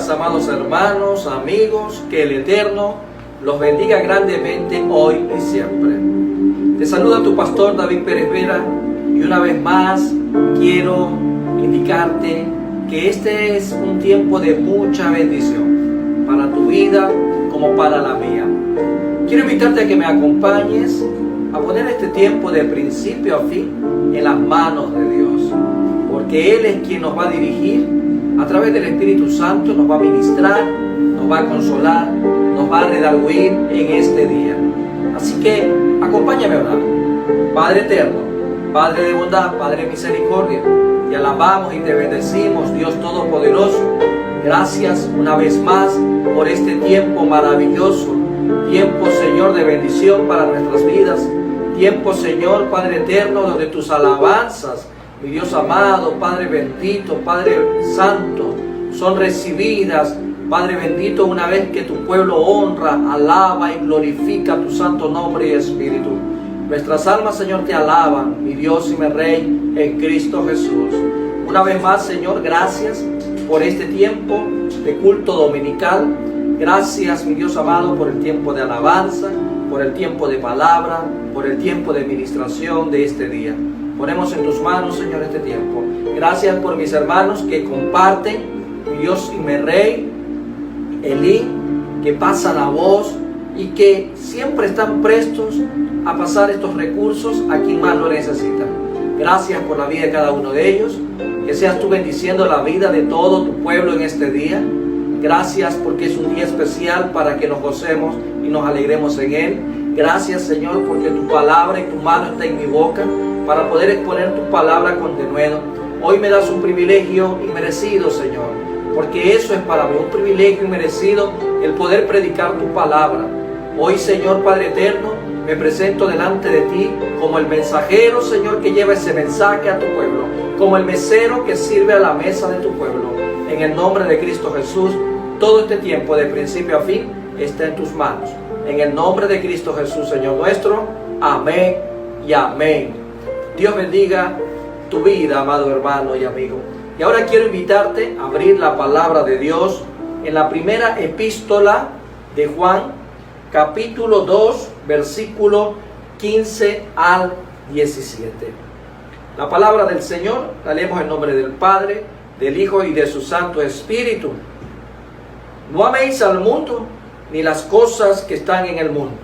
Amados hermanos, amigos, que el Eterno los bendiga grandemente hoy y siempre. Te saluda tu pastor David Pérez Vera y una vez más quiero indicarte que este es un tiempo de mucha bendición para tu vida como para la mía. Quiero invitarte a que me acompañes a poner este tiempo de principio a fin en las manos de Dios, porque Él es quien nos va a dirigir. A través del Espíritu Santo nos va a ministrar, nos va a consolar, nos va a redarguir en este día. Así que acompáñame a orar. Padre eterno, Padre de bondad, Padre de misericordia, te alabamos y te bendecimos, Dios Todopoderoso. Gracias una vez más por este tiempo maravilloso, tiempo, Señor, de bendición para nuestras vidas, tiempo, Señor, Padre eterno, donde tus alabanzas, mi Dios amado, Padre bendito, Padre santo, son recibidas, Padre bendito, una vez que tu pueblo honra, alaba y glorifica tu santo nombre y espíritu. Nuestras almas, Señor, te alaban, mi Dios y mi Rey, en Cristo Jesús. Una vez más, Señor, gracias por este tiempo de culto dominical. Gracias, mi Dios amado, por el tiempo de alabanza, por el tiempo de palabra, por el tiempo de ministración de este día. Ponemos en tus manos, Señor, este tiempo. Gracias por mis hermanos que comparten, mi Dios y mi Rey, el link, que pasan la voz y que siempre están prestos a pasar estos recursos a quien más lo necesita. Gracias por la vida de cada uno de ellos. Que seas tú bendiciendo la vida de todo tu pueblo en este día. Gracias porque es un día especial para que nos gocemos y nos alegremos en él. Gracias, Señor, porque tu palabra y tu mano está en mi boca para poder exponer tu palabra con denuedo. Hoy me das un privilegio inmerecido, Señor, porque eso es para mí, un privilegio inmerecido, el poder predicar tu palabra. Hoy, Señor Padre eterno, me presento delante de ti como el mensajero, Señor, que lleva ese mensaje a tu pueblo, como el mesero que sirve a la mesa de tu pueblo. En el nombre de Cristo Jesús, todo este tiempo, de principio a fin, está en tus manos. En el nombre de Cristo Jesús, Señor nuestro. Amén y amén. Dios bendiga tu vida, amado hermano y amigo. Y ahora quiero invitarte a abrir la palabra de Dios en la primera epístola de Juan, capítulo 2, versículo 15 al 17. La palabra del Señor la leemos en nombre del Padre, del Hijo y de su Santo Espíritu. No améis al mundo, ni las cosas que están en el mundo.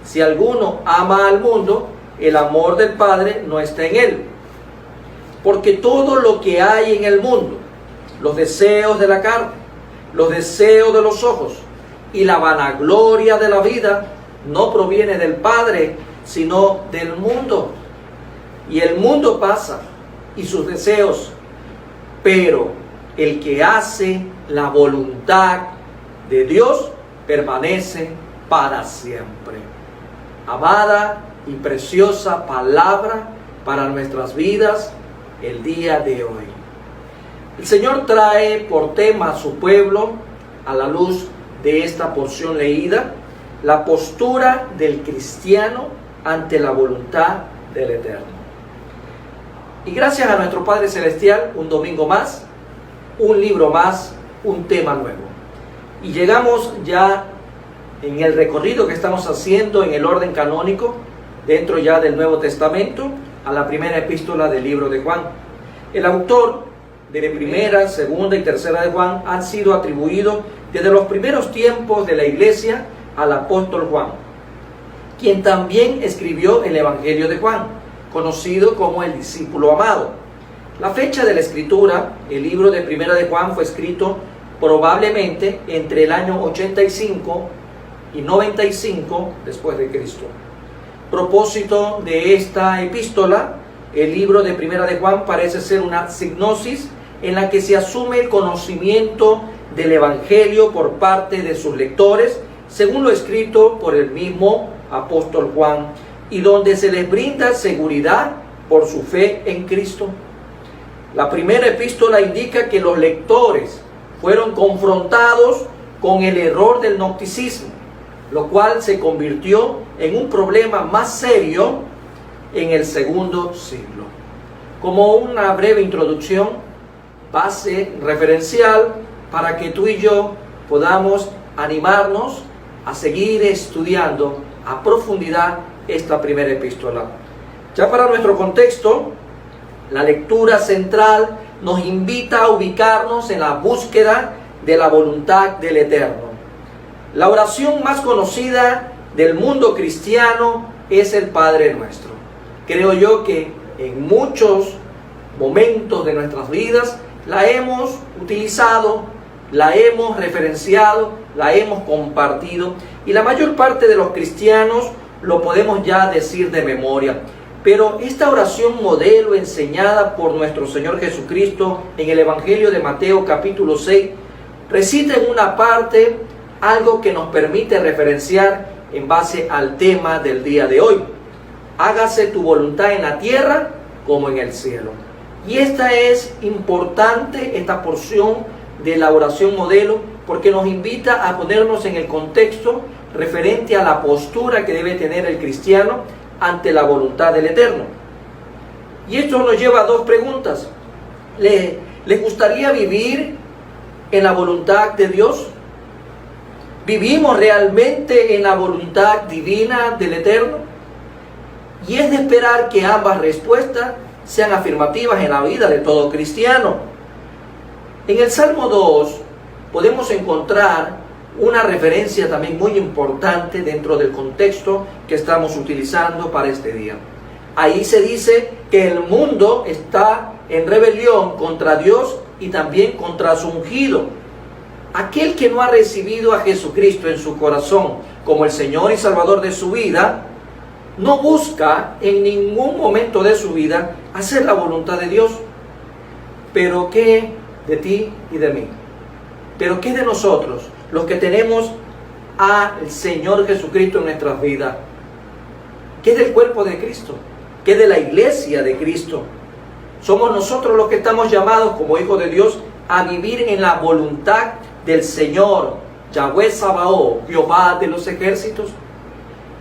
Si alguno ama al mundo, el amor del Padre no está en él. Porque todo lo que hay en el mundo, los deseos de la carne, los deseos de los ojos y la vanagloria de la vida, no proviene del Padre, sino del mundo. Y el mundo pasa y sus deseos, pero el que hace la voluntad de Dios permanece para siempre. Amada y preciosa palabra para nuestras vidas el día de hoy. El Señor trae por tema a su pueblo, a la luz de esta porción leída, la postura del cristiano ante la voluntad del Eterno. Y gracias a nuestro Padre Celestial, un domingo más, un libro más, un tema nuevo. Y llegamos ya en el recorrido que estamos haciendo en el orden canónico, dentro ya del Nuevo Testamento, a la primera epístola del libro de Juan. El autor de primera, segunda y tercera de Juan han sido atribuidos desde los primeros tiempos de la iglesia al apóstol Juan, quien también escribió el Evangelio de Juan, conocido como el discípulo amado. La fecha de la escritura, el libro de primera de Juan fue escrito probablemente entre el año 85 y 95 después de Cristo. Propósito de esta epístola, el libro de primera de Juan parece ser una signosis en la que se asume el conocimiento del Evangelio por parte de sus lectores, según lo escrito por el mismo apóstol Juan, y donde se les brinda seguridad por su fe en Cristo. La primera epístola indica que los lectores fueron confrontados con el error del gnosticismo, lo cual se convirtió en un problema más serio en el segundo siglo. Como una breve introducción, base referencial para que tú y yo podamos animarnos a seguir estudiando a profundidad esta primera epístola. Ya para nuestro contexto, la lectura central nos invita a ubicarnos en la búsqueda de la voluntad del Eterno. La oración más conocida del mundo cristiano es el Padre Nuestro. Creo yo que en muchos momentos de nuestras vidas la hemos utilizado, la hemos referenciado, la hemos compartido, y la mayor parte de los cristianos lo podemos ya decir de memoria. Pero esta oración modelo enseñada por nuestro Señor Jesucristo en el Evangelio de Mateo capítulo 6 recita en una parte algo que nos permite referenciar en base al tema del día de hoy. Hágase tu voluntad en la tierra como en el cielo. Y esta es importante, esta porción de la oración modelo, porque nos invita a ponernos en el contexto referente a la postura que debe tener el cristiano ante la voluntad del Eterno. Y esto nos lleva a dos preguntas. ¿Les gustaría vivir en la voluntad de Dios? ¿Vivimos realmente en la voluntad divina del Eterno? Y es de esperar que ambas respuestas sean afirmativas en la vida de todo cristiano. En el Salmo 2 podemos encontrar una referencia también muy importante dentro del contexto que estamos utilizando para este día. Ahí se dice que el mundo está en rebelión contra Dios y también contra su ungido. Aquel que no ha recibido a Jesucristo en su corazón como el Señor y Salvador de su vida, no busca en ningún momento de su vida hacer la voluntad de Dios. Pero ¿qué de ti y de mí? ¿Pero qué de nosotros, los que tenemos al Señor Jesucristo en nuestras vidas? ¿Qué del cuerpo de Cristo? ¿Qué de la iglesia de Cristo? Somos nosotros los que estamos llamados como hijos de Dios a vivir en la voluntad del Señor, Yahweh Sabaoth, Jehová de los ejércitos.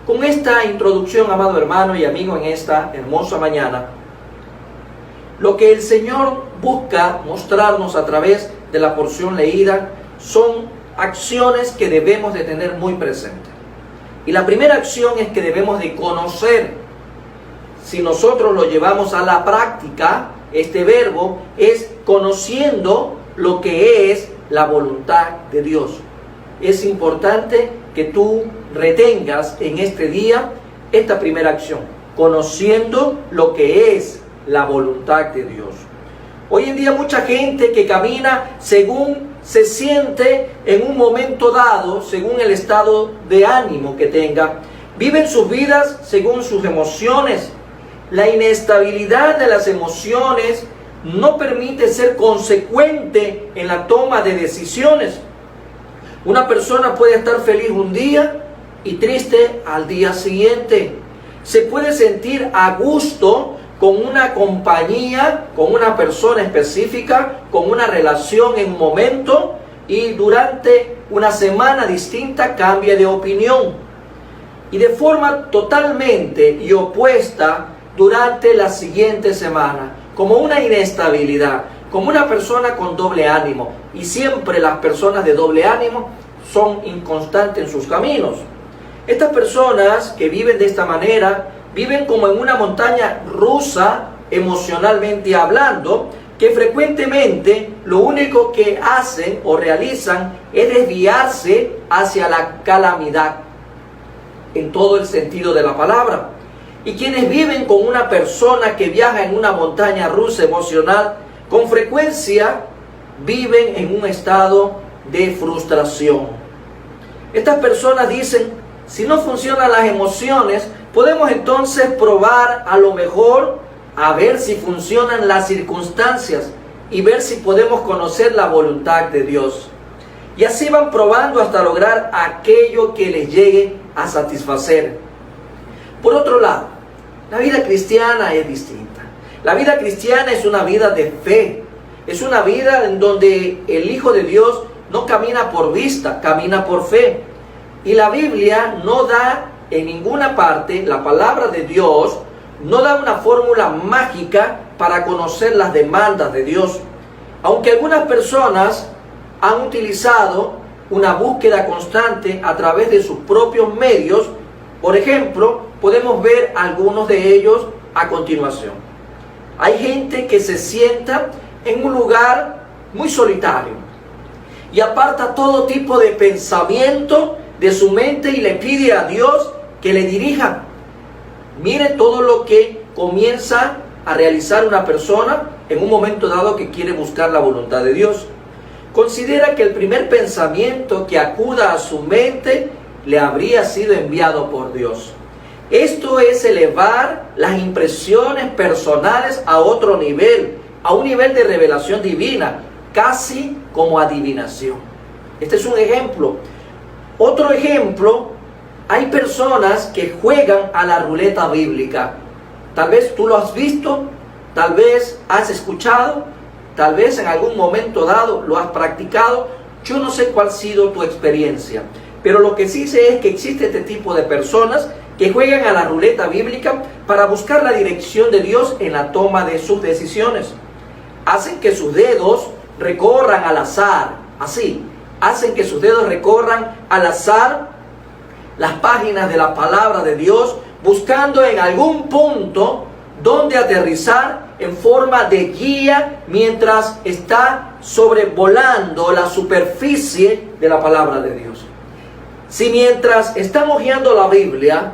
Con esta introducción, amado hermano y amigo, en esta hermosa mañana, lo que el Señor busca mostrarnos a través de la porción leída son acciones que debemos de tener muy presentes. Y la primera acción es que debemos de conocer. Si nosotros lo llevamos a la práctica, este verbo es conociendo lo que es la voluntad de Dios. Es importante que tú retengas en este día esta primera acción, conociendo lo que es la voluntad de Dios. Hoy en día mucha gente que camina según se siente en un momento dado, según el estado de ánimo que tenga, viven sus vidas según sus emociones. La inestabilidad de las emociones no permite ser consecuente en la toma de decisiones. Una persona puede estar feliz un día y triste al día siguiente. Se puede sentir a gusto con una compañía, con una persona específica, con una relación en un momento, y durante una semana distinta cambia de opinión. Y de forma totalmente y opuesta durante la siguiente semana, como una inestabilidad, como una persona con doble ánimo. Y siempre las personas de doble ánimo son inconstantes en sus caminos. Estas personas que viven de esta manera, viven como en una montaña rusa, emocionalmente hablando, que frecuentemente lo único que hacen o realizan es desviarse hacia la calamidad, en todo el sentido de la palabra. Y quienes viven con una persona que viaja en una montaña rusa emocional, con frecuencia viven en un estado de frustración. Estas personas dicen: si no funcionan las emociones, podemos entonces probar a lo mejor a ver si funcionan las circunstancias y ver si podemos conocer la voluntad de Dios. Y así van probando hasta lograr aquello que les llegue a satisfacer. Por otro lado, la vida cristiana es distinta. La vida cristiana es una vida de fe. Es una vida en donde el Hijo de Dios no camina por vista, camina por fe. Y la Biblia no da en ninguna parte, la palabra de Dios no da una fórmula mágica para conocer las demandas de Dios. Aunque algunas personas han utilizado una búsqueda constante a través de sus propios medios, por ejemplo, podemos ver algunos de ellos a continuación. Hay gente que se sienta en un lugar muy solitario y aparta todo tipo de pensamiento de su mente y le pide a Dios que le dirija. Mire todo lo que comienza a realizar una persona en un momento dado que quiere buscar la voluntad de Dios. Considera que el primer pensamiento que acuda a su mente le habría sido enviado por Dios. Esto es elevar las impresiones personales a otro nivel, a un nivel de revelación divina, casi como adivinación. Este es un ejemplo. Otro ejemplo, hay personas que juegan a la ruleta bíblica. Tal vez tú lo has visto, tal vez has escuchado, tal vez en algún momento dado lo has practicado. Yo no sé cuál ha sido tu experiencia, pero lo que sí sé es que existe este tipo de personas que juegan a la ruleta bíblica para buscar la dirección de Dios en la toma de sus decisiones. Hacen que sus dedos recorran al azar, así, hacen que sus dedos recorran al azar las páginas de la palabra de Dios, buscando en algún punto donde aterrizar en forma de guía mientras está sobrevolando la superficie de la palabra de Dios. Si mientras estamos guiando la Biblia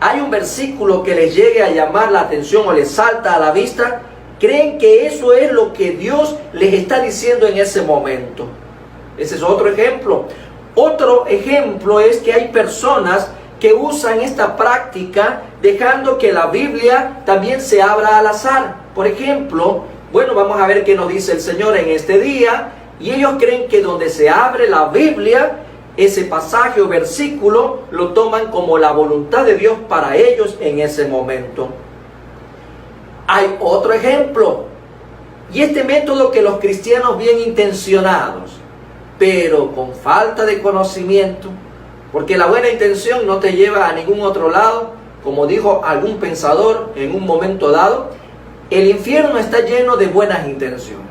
hay un versículo que les llegue a llamar la atención o les salta a la vista, creen que eso es lo que Dios les está diciendo en ese momento. Ese es otro ejemplo. Otro ejemplo es que hay personas que usan esta práctica dejando que la Biblia también se abra al azar. Por ejemplo, bueno, vamos a ver qué nos dice el Señor en este día, y ellos creen que donde se abre la Biblia, ese pasaje o versículo lo toman como la voluntad de Dios para ellos en ese momento. Hay otro ejemplo, y este método que los cristianos bien intencionados, pero con falta de conocimiento, porque la buena intención no te lleva a ningún otro lado, como dijo algún pensador en un momento dado, el infierno está lleno de buenas intenciones.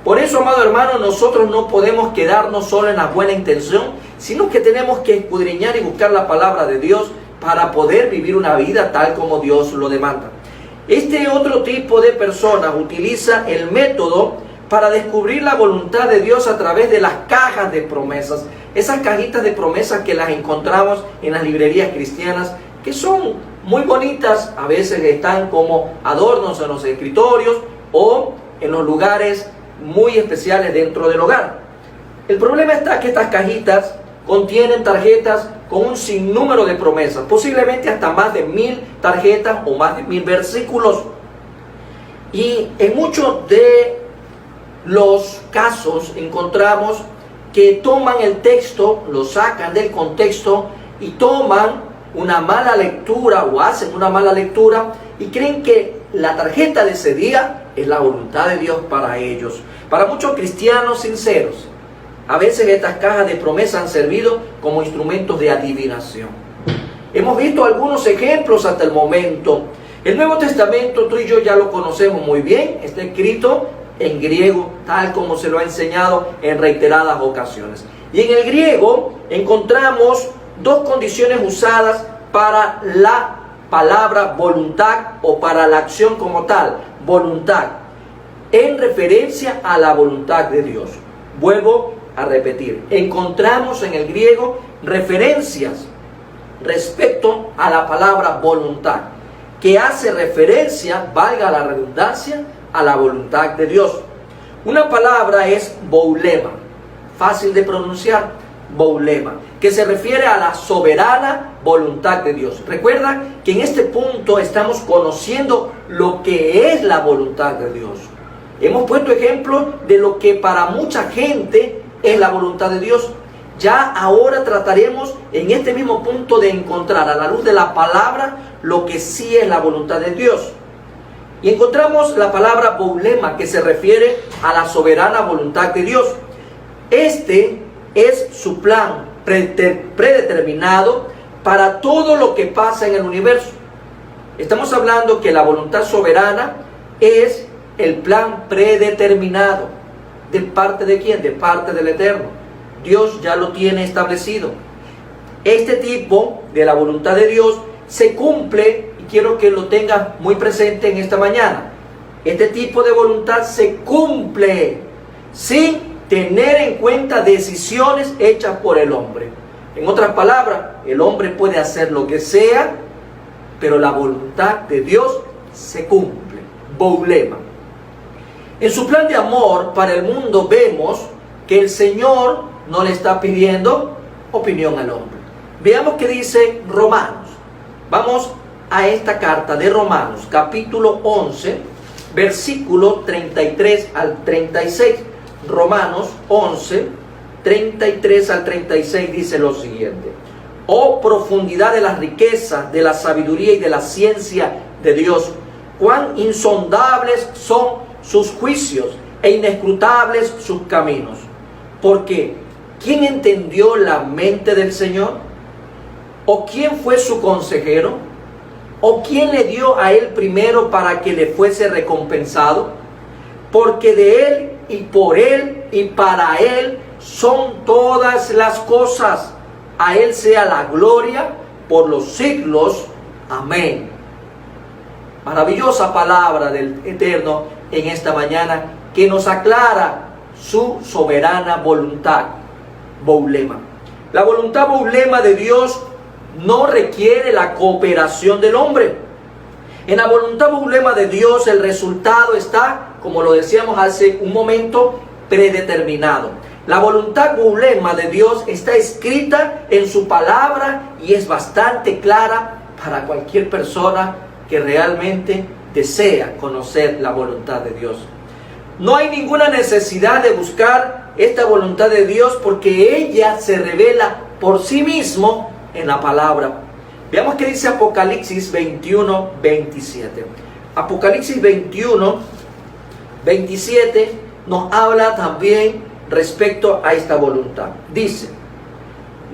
Por eso, amado hermano, nosotros no podemos quedarnos solo en la buena intención, sino que tenemos que escudriñar y buscar la palabra de Dios para poder vivir una vida tal como Dios lo demanda. Este otro tipo de personas utiliza el método para descubrir la voluntad de Dios a través de las cajas de promesas. Esas cajitas de promesas que las encontramos en las librerías cristianas, que son muy bonitas, a veces están como adornos en los escritorios o en los lugares muy especiales dentro del hogar. El problema está que estas cajitas contienen tarjetas con un sinnúmero de promesas, posiblemente hasta más de 1000 tarjetas o más de 1000 versículos. Y en muchos de los casos encontramos que toman el texto, lo sacan del contexto y toman una mala lectura o hacen una mala lectura y creen que la tarjeta de ese día es la voluntad de Dios para ellos. Para muchos cristianos sinceros, a veces estas cajas de promesa han servido como instrumentos de adivinación. Hemos visto algunos ejemplos hasta el momento. El Nuevo Testamento, tú y yo ya lo conocemos muy bien, está escrito en griego, tal como se lo ha enseñado en reiteradas ocasiones. Y en el griego encontramos dos condiciones usadas para la palabra voluntad o para la acción como tal, voluntad, en referencia a la voluntad de Dios. Vuelvo a repetir, encontramos en el griego referencias respecto a la palabra voluntad, que hace referencia, valga la redundancia, a la voluntad de Dios. Una palabra es boulema, fácil de pronunciar, boulema, que se refiere a la soberana voluntad de Dios. Recuerda que en este punto estamos conociendo lo que es la voluntad de Dios. Hemos puesto ejemplos de lo que para mucha gente es la voluntad de Dios. Ya ahora trataremos en este mismo punto de encontrar a la luz de la palabra lo que sí es la voluntad de Dios. Y encontramos la palabra boulema, que se refiere a la soberana voluntad de Dios. Este es su plan predeterminado para todo lo que pasa en el universo. Estamos hablando que la voluntad soberana es el plan predeterminado. ¿De parte de quién? De parte del Eterno. Dios ya lo tiene establecido. Este tipo de la voluntad de Dios se cumple, y quiero que lo tengas muy presente en esta mañana. Este tipo de voluntad se cumple sin tener en cuenta decisiones hechas por el hombre. En otras palabras, el hombre puede hacer lo que sea, pero la voluntad de Dios se cumple. Boulema. En su plan de amor para el mundo vemos que el Señor no le está pidiendo opinión al hombre. Veamos qué dice Romanos. Vamos a esta carta de Romanos, capítulo 11, versículo 33 al 36. Romanos 11, 33 al 36 dice lo siguiente: oh profundidad de las riquezas, de la sabiduría y de la ciencia de Dios, cuán insondables son sus juicios e inescrutables sus caminos. Porque ¿quién entendió la mente del Señor? ¿O quién fue su consejero? ¿O quién le dio a él primero para que le fuese recompensado? Porque de él y por él y para él son todas las cosas. A él sea la gloria por los siglos. Amén. Maravillosa palabra del Eterno en esta mañana, que nos aclara su soberana voluntad. Boulema. La voluntad boulema de Dios no requiere la cooperación del hombre. En la voluntad boulema de Dios el resultado está, como lo decíamos hace un momento, predeterminado. La voluntad boulema de Dios está escrita en su palabra y es bastante clara para cualquier persona que realmente desea conocer la voluntad de Dios. No hay ninguna necesidad de buscar esta voluntad de Dios, porque ella se revela por sí mismo en la palabra. Veamos qué dice Apocalipsis 21, 27. Apocalipsis 21, 27 nos habla también respecto a esta voluntad. Dice: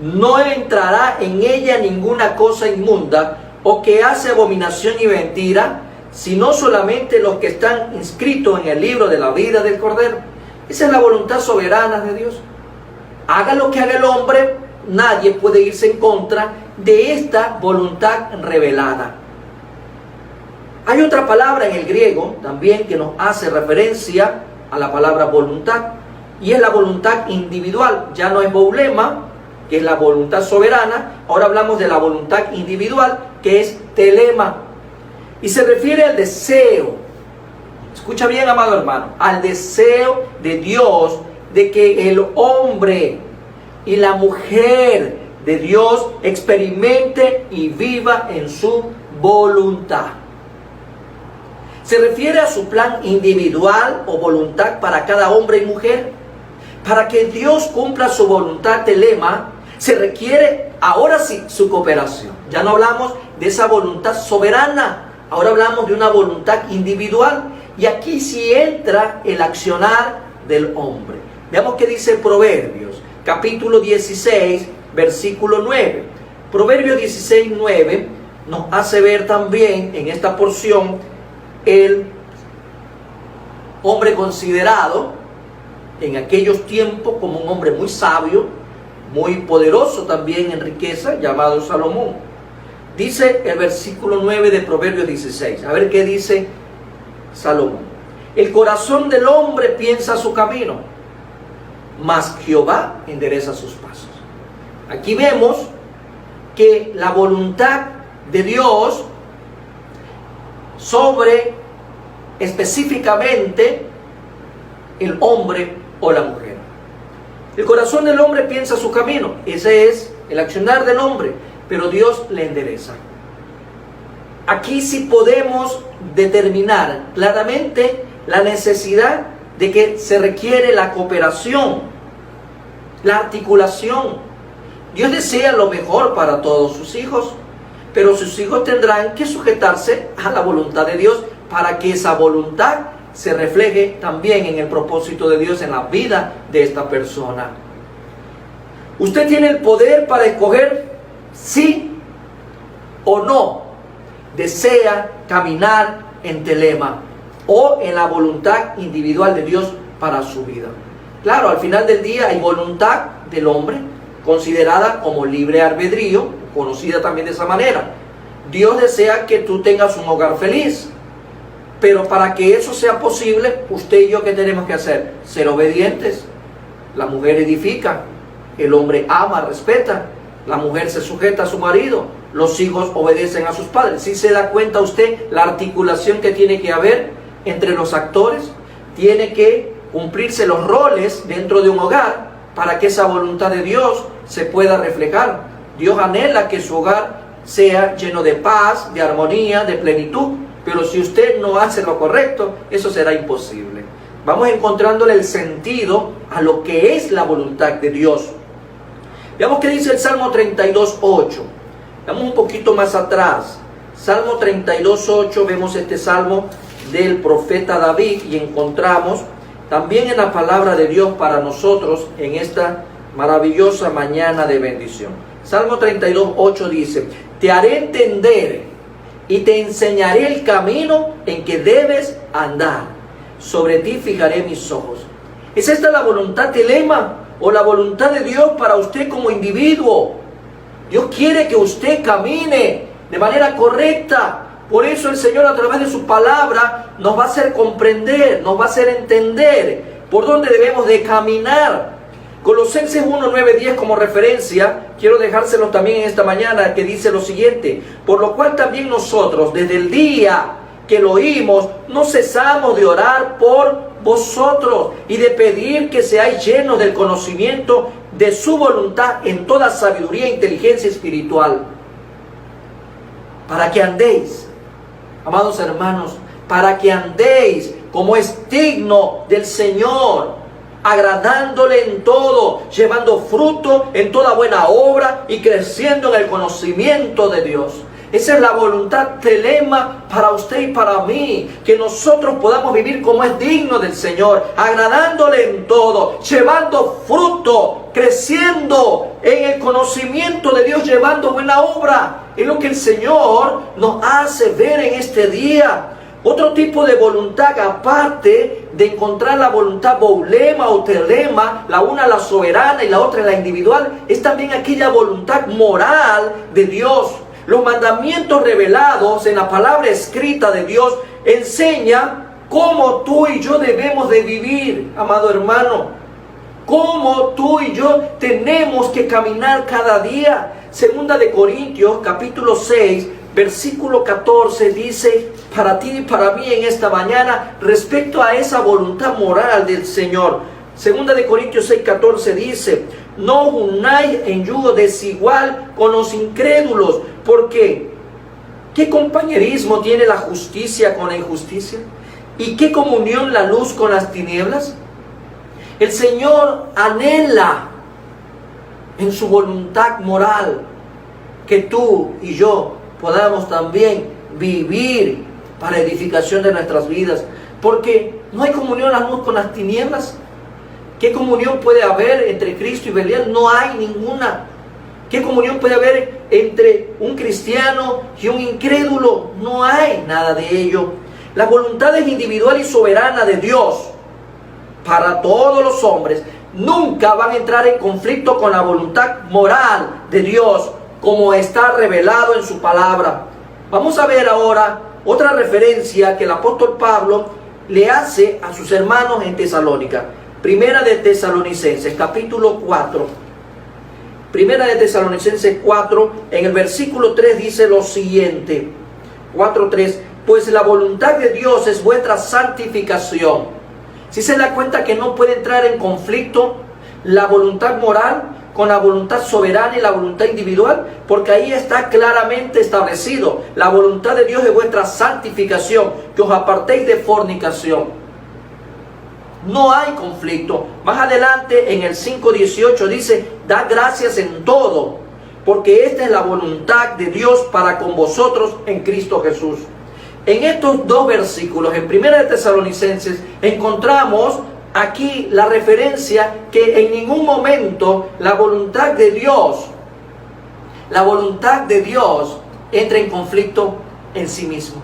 no entrará en ella ninguna cosa inmunda o que hace abominación y mentira, sino solamente los que están inscritos en el libro de la vida del Cordero. Esa es la voluntad soberana de Dios. Haga lo que haga el hombre, nadie puede irse en contra de esta voluntad revelada. Hay otra palabra en el griego también que nos hace referencia a la palabra voluntad, y es la voluntad individual. Ya no es boulema, que es la voluntad soberana, ahora hablamos de la voluntad individual, que es telema, y se refiere al deseo. Escucha bien, amado hermano, al deseo de Dios de que el hombre y la mujer de Dios experimente y viva en su voluntad. Se refiere a su plan individual o voluntad para cada hombre y mujer. Para que Dios cumpla su voluntad telema, se requiere ahora sí su cooperación. Ya no hablamos de esa voluntad soberana, ahora hablamos de una voluntad individual. Y aquí sí entra el accionar del hombre. Veamos qué dice Proverbios, capítulo 16, versículo 9. Proverbios 16, 9 nos hace ver también en esta porción el hombre considerado en aquellos tiempos como un hombre muy sabio, muy poderoso también en riqueza, llamado Salomón. Dice el versículo 9 de Proverbios 16. A ver qué dice Salomón: el corazón del hombre piensa su camino, mas Jehová endereza sus pasos. Aquí vemos que la voluntad de Dios sobre específicamente el hombre o la mujer. El corazón del hombre piensa su camino, ese es el accionar del hombre, pero Dios le endereza. Aquí sí podemos determinar claramente la necesidad de que se requiere la cooperación, la articulación. Dios desea lo mejor para todos sus hijos, pero sus hijos tendrán que sujetarse a la voluntad de Dios para que esa voluntad se refleje también en el propósito de Dios en la vida de esta persona. Usted tiene el poder para escoger sí o no desea caminar en telema o en la voluntad individual de Dios para su vida. Claro, al final del día hay voluntad del hombre, considerada como libre albedrío, conocida también de esa manera. Dios desea que tú tengas un hogar feliz, pero para que eso sea posible, usted y yo, ¿qué tenemos que hacer? Ser obedientes. La mujer edifica, el hombre ama, respeta, la mujer se sujeta a su marido, los hijos obedecen a sus padres. ¿Sí se da cuenta usted la articulación que tiene que haber entre los actores? Tiene que cumplirse los roles dentro de un hogar para que esa voluntad de Dios se pueda reflejar. Dios anhela que su hogar sea lleno de paz, de armonía, de plenitud, pero si usted no hace lo correcto, eso será imposible. Vamos encontrándole el sentido a lo que es la voluntad de Dios. Veamos qué dice el Salmo 32:8. Vamos un poquito más atrás. Salmo 32:8, vemos este salmo del profeta David y encontramos también en la palabra de Dios para nosotros en esta maravillosa mañana de bendición. Salmo 32:8 dice: te haré entender y te enseñaré el camino en que debes andar. Sobre ti fijaré mis ojos. ¿Es esta la voluntad telema o la voluntad de Dios para usted como individuo? Dios quiere que usted camine de manera correcta. Por eso el Señor, a través de su palabra, nos va a hacer comprender, nos va a hacer entender por dónde debemos de caminar. Colosenses 1, 9, 10 como referencia, quiero dejárselos también en esta mañana, que dice lo siguiente: por lo cual también nosotros, desde el día que lo oímos, no cesamos de orar por vosotros y de pedir que seáis llenos del conocimiento de su voluntad en toda sabiduría e inteligencia espiritual, para que andéis, amados hermanos, para que andéis como es digno del Señor, agradándole en todo, llevando fruto en toda buena obra y creciendo en el conocimiento de Dios. Esa es la voluntad telema para usted y para mí, que nosotros podamos vivir como es digno del Señor, agradándole en todo, llevando fruto, creciendo en el conocimiento de Dios, llevando buena obra. Es lo que el Señor nos hace ver en este día. Otro tipo de voluntad, aparte de encontrar la voluntad boulema o telema, la una la soberana y la otra la individual, es también aquella voluntad moral de Dios. Los mandamientos revelados en la palabra escrita de Dios enseñan cómo tú y yo debemos de vivir, amado hermano. Cómo tú y yo tenemos que caminar cada día. Segunda de Corintios, capítulo 6, versículo 14 dice, para ti y para mí en esta mañana, respecto a esa voluntad moral del Señor. Segunda de Corintios 6, 14 dice: no unáis en yugo desigual con los incrédulos, porque ¿qué compañerismo tiene la justicia con la injusticia? ¿Y qué comunión la luz con las tinieblas? El Señor anhela en su voluntad moral que tú y yo podamos también vivir para edificación de nuestras vidas, porque no hay comunión la luz con las tinieblas. ¿Qué comunión puede haber entre Cristo y Belial? No hay ninguna. ¿Qué comunión puede haber entre un cristiano y un incrédulo? No hay nada de ello. La voluntad es individual y soberana de Dios para todos los hombres. Nunca van a entrar en conflicto con la voluntad moral de Dios, como está revelado en su palabra. Vamos a ver ahora otra referencia que el apóstol Pablo le hace a sus hermanos en Tesalónica. Primera de Tesalonicenses, capítulo 4. Primera de Tesalonicenses 4, en el versículo 3 dice lo siguiente. 4:3. Pues la voluntad de Dios es vuestra santificación. Si se da cuenta que no puede entrar en conflicto la voluntad moral con la voluntad soberana y la voluntad individual, porque ahí está claramente establecido: la voluntad de Dios es vuestra santificación, que os apartéis de fornicación. No hay conflicto. Más adelante en el 5:18 dice: da gracias en todo, porque esta es la voluntad de Dios para con vosotros en Cristo Jesús. En estos dos versículos, en 1 de Tesalonicenses, encontramos aquí la referencia que en ningún momento la voluntad de Dios entra en conflicto en sí mismo.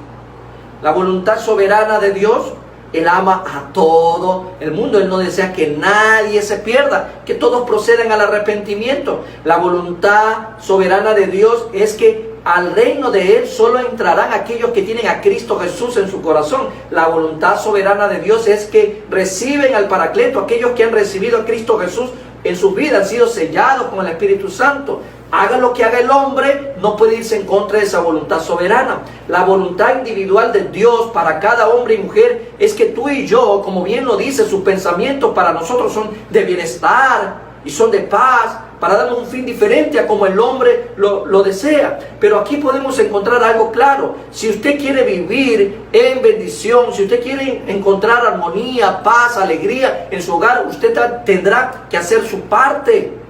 La voluntad soberana de Dios, Él ama a todo el mundo. Él no desea que nadie se pierda, que todos procedan al arrepentimiento. La voluntad soberana de Dios es que al reino de Él solo entrarán aquellos que tienen a Cristo Jesús en su corazón. La voluntad soberana de Dios es que reciben al Paracleto, aquellos que han recibido a Cristo Jesús en sus vidas, han sido sellados con el Espíritu Santo. Haga lo que haga el hombre, no puede irse en contra de esa voluntad soberana. La voluntad individual de Dios para cada hombre y mujer es que tú y yo, como bien lo dice, sus pensamientos para nosotros son de bienestar y son de paz, para darnos un fin diferente a como el hombre lo desea. Pero aquí podemos encontrar algo claro. Si usted quiere vivir en bendición, si usted quiere encontrar armonía, paz, alegría en su hogar, usted tendrá que hacer su parte.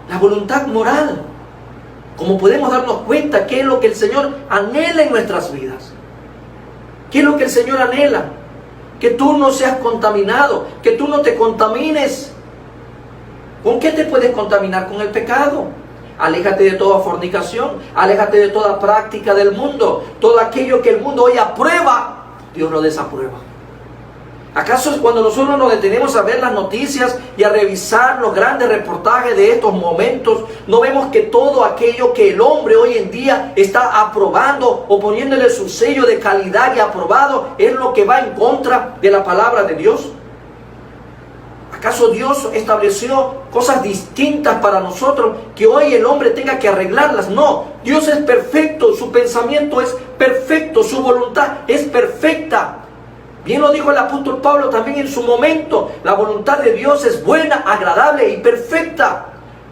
La voluntad moral, como podemos darnos cuenta, qué es lo que el Señor anhela en nuestras vidas. ¿Qué es lo que el Señor anhela? Que tú no seas contaminado, que tú no te contamines. ¿Con qué te puedes contaminar? Con el pecado. Aléjate de toda fornicación, aléjate de toda práctica del mundo. Todo aquello que el mundo hoy aprueba, Dios lo desaprueba. ¿Acaso es cuando nosotros nos detenemos a ver las noticias y a revisar los grandes reportajes de estos momentos, no vemos que todo aquello que el hombre hoy en día está aprobando o poniéndole su sello de calidad y aprobado es lo que va en contra de la palabra de Dios? ¿Acaso Dios estableció cosas distintas para nosotros que hoy el hombre tenga que arreglarlas? No, Dios es perfecto, su pensamiento es perfecto, su voluntad es perfecta. Bien lo dijo el apóstol Pablo también en su momento, la voluntad de Dios es buena, agradable y perfecta.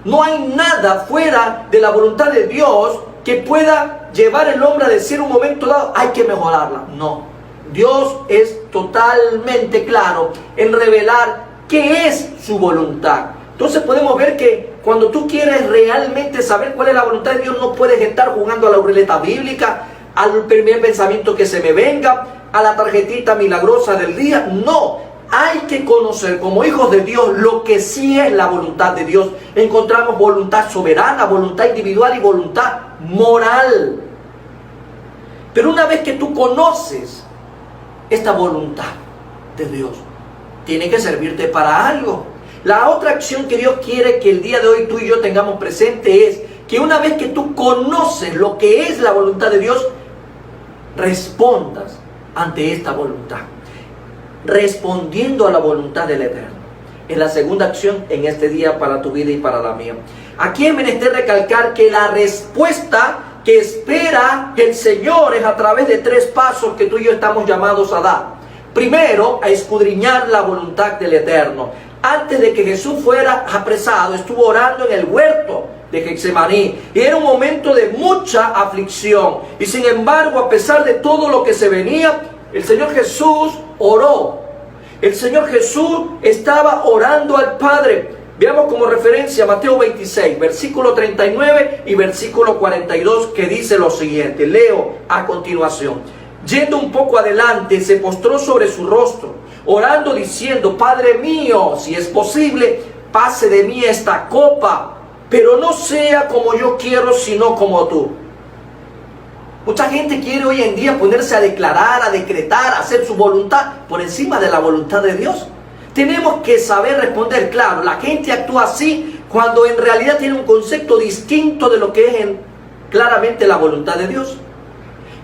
No hay nada fuera de la voluntad de Dios que pueda llevar el hombre a decir un momento dado, hay que mejorarla. No, Dios es totalmente claro en revelar qué es su voluntad. Entonces podemos ver que cuando tú quieres realmente saber cuál es la voluntad de Dios, no puedes estar jugando a la ruleta bíblica, al primer pensamiento que se me venga, a la tarjetita milagrosa del día. No, hay que conocer como hijos de Dios lo que sí es la voluntad de Dios. Encontramos voluntad soberana, voluntad individual y voluntad moral. Pero una vez que tú conoces esta voluntad de Dios, tiene que servirte para algo. La otra acción que Dios quiere que el día de hoy tú y yo tengamos presente es que una vez que tú conoces lo que es la voluntad de Dios, respondas ante esta voluntad, respondiendo a la voluntad del Eterno. Es la segunda acción en este día para tu vida y para la mía. Aquí es menester recalcar que la respuesta que espera el Señor es a través de tres pasos que tú y yo estamos llamados a dar. Primero, a escudriñar la voluntad del Eterno. Antes de que Jesús fuera apresado, estuvo orando en el huerto de Getsemaní, y era un momento de mucha aflicción, y sin embargo, a pesar de todo lo que se venía, el Señor Jesús oró. El Señor Jesús estaba orando al Padre. Veamos como referencia Mateo 26, versículo 39 y versículo 42, que dice lo siguiente. Leo a continuación. Yendo un poco adelante, se postró sobre su rostro, orando diciendo, Padre mío, si es posible, pase de mí esta copa, pero no sea como yo quiero, sino como tú. Mucha gente quiere hoy en día ponerse a declarar, a decretar, a hacer su voluntad por encima de la voluntad de Dios. Tenemos que saber responder, claro, la gente actúa así cuando en realidad tiene un concepto distinto de lo que es claramente la voluntad de Dios.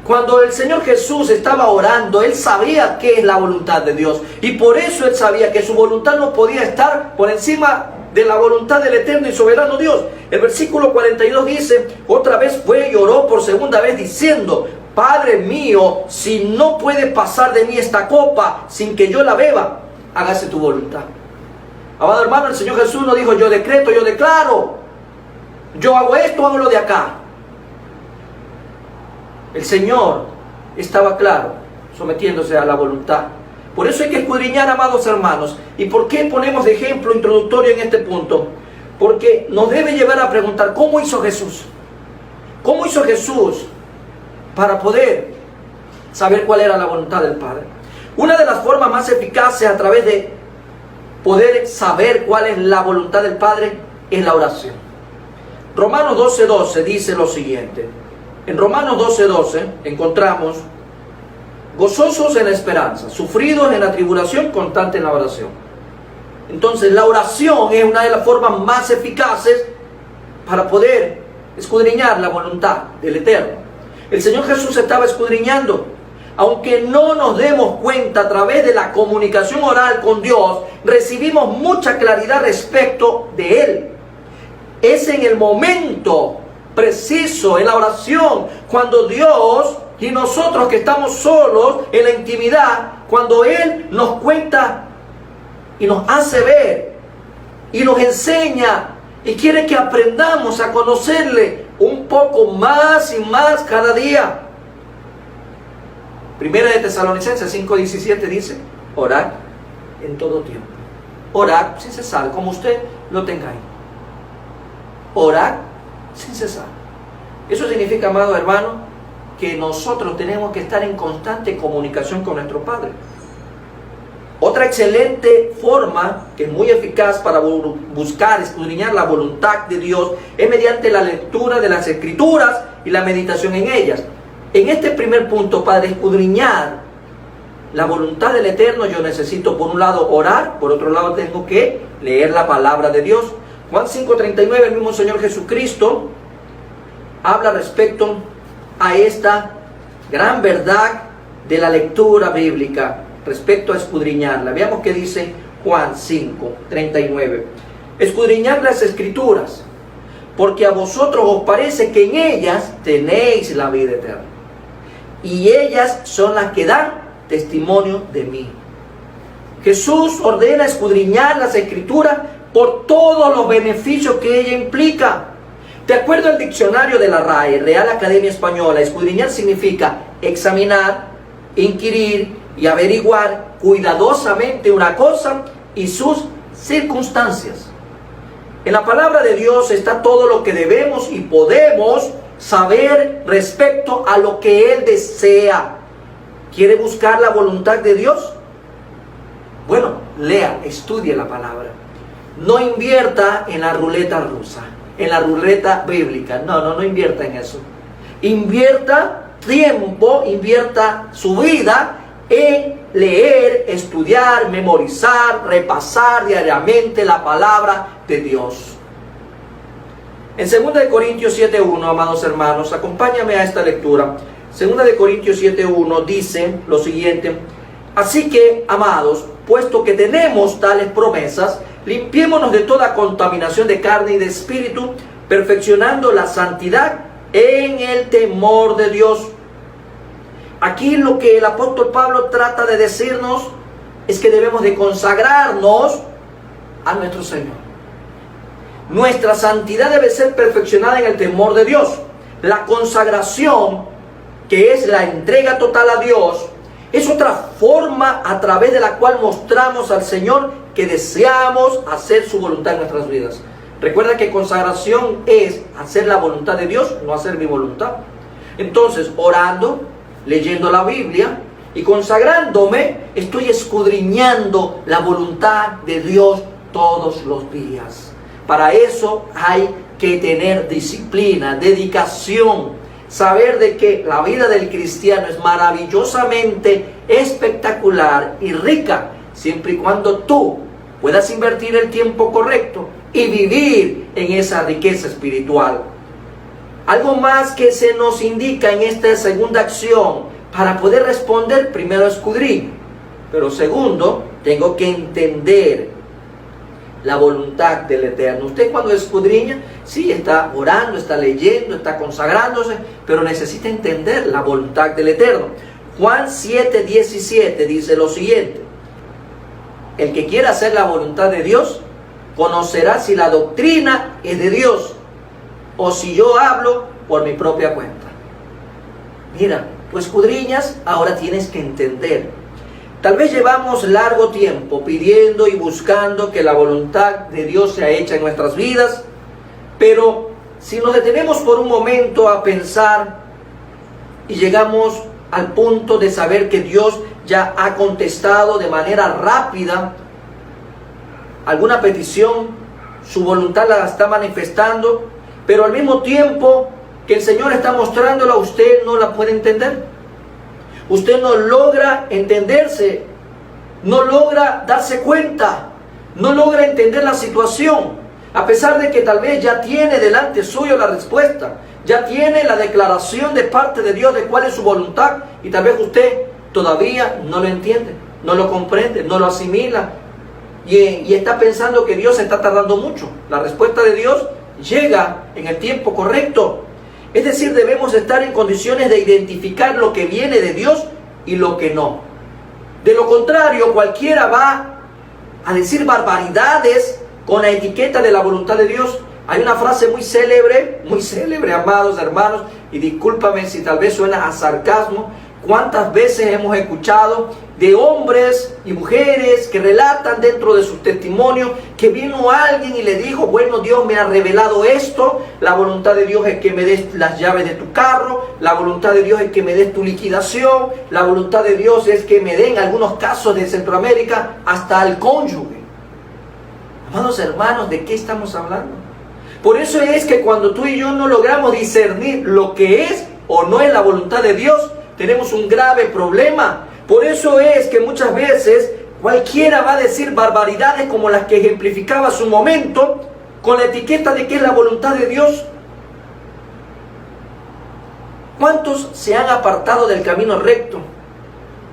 Cuando el Señor Jesús estaba orando, Él sabía qué es la voluntad de Dios. Y por eso Él sabía que su voluntad no podía estar por encima de la voluntad del eterno y soberano Dios. El versículo 42 dice, otra vez fue y oró por segunda vez diciendo, Padre mío, si no puede pasar de mí esta copa sin que yo la beba, hágase tu voluntad. Amado hermano, el Señor Jesús no dijo, yo decreto, yo declaro, yo hago esto, hago lo de acá. El Señor estaba claro, sometiéndose a la voluntad. Por eso hay que escudriñar, amados hermanos. ¿Y por qué ponemos de ejemplo introductorio en este punto? Porque nos debe llevar a preguntar, ¿cómo hizo Jesús? ¿Cómo hizo Jesús para poder saber cuál era la voluntad del Padre. Una de las formas más eficaces a través de poder saber cuál es la voluntad del Padre es la oración. Romanos 12:12 dice lo siguiente. En Romanos 12:12 encontramos: gozosos en la esperanza, sufridos en la tribulación, constantes en la oración. Entonces la oración es una de las formas más eficaces para poder escudriñar la voluntad del Eterno. El Señor Jesús estaba escudriñando. Aunque no nos demos cuenta, a través de la comunicación oral con Dios, recibimos mucha claridad respecto de Él. Es en el momento preciso, en la oración, cuando Dios y nosotros que estamos solos en la intimidad, cuando Él nos cuenta y nos hace ver y nos enseña y quiere que aprendamos a conocerle un poco más y más cada día. Primera de Tesalonicenses 5:17 dice: orad en todo tiempo. Orad sin cesar, como usted lo tenga ahí. Orad sin cesar. Eso significa, amado hermano, que nosotros tenemos que estar en constante comunicación con nuestro Padre. Otra excelente forma, que es muy eficaz para buscar, escudriñar la voluntad de Dios, es mediante la lectura de las Escrituras y la meditación en ellas. En este primer punto, para escudriñar la voluntad del Eterno, yo necesito, por un lado, orar, por otro lado, tengo que leer la palabra de Dios. Juan 5:39, el mismo Señor Jesucristo habla respecto a esta gran verdad de la lectura bíblica, respecto a escudriñarla. Veamos qué dice Juan 5:39. Escudriñad las Escrituras, porque a vosotros os parece que en ellas tenéis la vida eterna, y ellas son las que dan testimonio de mí. Jesús ordena escudriñar las Escrituras por todos los beneficios que ella implica. De acuerdo al diccionario de la RAE, Real Academia Española, escudriñar significa examinar, inquirir y averiguar cuidadosamente una cosa y sus circunstancias. En la palabra de Dios está todo lo que debemos y podemos saber respecto a lo que Él desea. ¿Quiere buscar la voluntad de Dios? Bueno, lea, estudie la palabra. No invierta en la ruleta rusa, en la ruleta bíblica. No invierta en eso. Invierta tiempo, invierta su vida en leer, estudiar, memorizar, repasar diariamente la palabra de Dios. En 2 Corintios 7:1, amados hermanos, acompáñame a esta lectura. 2 Corintios 7:1 dice lo siguiente: así que, amados, puesto que tenemos tales promesas, limpiémonos de toda contaminación de carne y de espíritu, perfeccionando la santidad en el temor de Dios. Aquí lo que el apóstol Pablo trata de decirnos es que debemos de consagrarnos a nuestro Señor. Nuestra santidad debe ser perfeccionada en el temor de Dios. La consagración, que es la entrega total a Dios, es otra forma a través de la cual mostramos al Señor que deseamos hacer su voluntad en nuestras vidas. Recuerda que consagración es hacer la voluntad de Dios, no hacer mi voluntad. Entonces, orando, leyendo la Biblia y consagrándome, estoy escudriñando la voluntad de Dios todos los días. Para eso hay que tener disciplina, dedicación, saber de que la vida del cristiano es maravillosamente espectacular y rica, siempre y cuando tú puedas invertir el tiempo correcto y vivir en esa riqueza espiritual. Algo más que se nos indica en esta segunda acción: para poder responder, primero escudriño, pero segundo, tengo que entender la voluntad del Eterno. Usted, cuando escudriña, sí, está orando, está leyendo, está consagrándose, pero necesita entender la voluntad del Eterno. Juan 7:17 dice lo siguiente: el que quiera hacer la voluntad de Dios conocerá si la doctrina es de Dios o si yo hablo por mi propia cuenta. Mira, tú escudriñas, ahora tienes que entender. Tal vez llevamos largo tiempo pidiendo y buscando que la voluntad de Dios sea hecha en nuestras vidas, pero si nos detenemos por un momento a pensar y llegamos al punto de saber que Dios ya ha contestado de manera rápida alguna petición, su voluntad la está manifestando, pero al mismo tiempo que el Señor está mostrándola, usted no la puede entender. Usted no logra entenderse, no logra darse cuenta, no logra entender la situación, a pesar de que tal vez ya tiene delante suyo la respuesta, ya tiene la declaración de parte de Dios de cuál es su voluntad, y tal vez usted todavía no lo entiende, no lo comprende, no lo asimila, y está pensando que Dios está tardando mucho. La respuesta de Dios llega en el tiempo correcto. Es decir, debemos estar en condiciones de identificar lo que viene de Dios y lo que no. De lo contrario, cualquiera va a decir barbaridades con la etiqueta de la voluntad de Dios. Hay una frase muy célebre, amados hermanos, y discúlpame si tal vez suena a sarcasmo. ¿Cuántas veces hemos escuchado de hombres y mujeres que relatan dentro de sus testimonios que vino alguien y le dijo: bueno, Dios me ha revelado esto, la voluntad de Dios es que me des las llaves de tu carro, la voluntad de Dios es que me des tu liquidación, la voluntad de Dios es que me den, algunos casos de Centroamérica, hasta al cónyuge? Amados hermanos, ¿de qué estamos hablando? Por eso es que cuando tú y yo no logramos discernir lo que es o no es la voluntad de Dios, tenemos un grave problema. Por eso es que muchas veces cualquiera va a decir barbaridades como las que ejemplificaba su momento, con la etiqueta de que es la voluntad de Dios. ¿Cuántos se han apartado del camino recto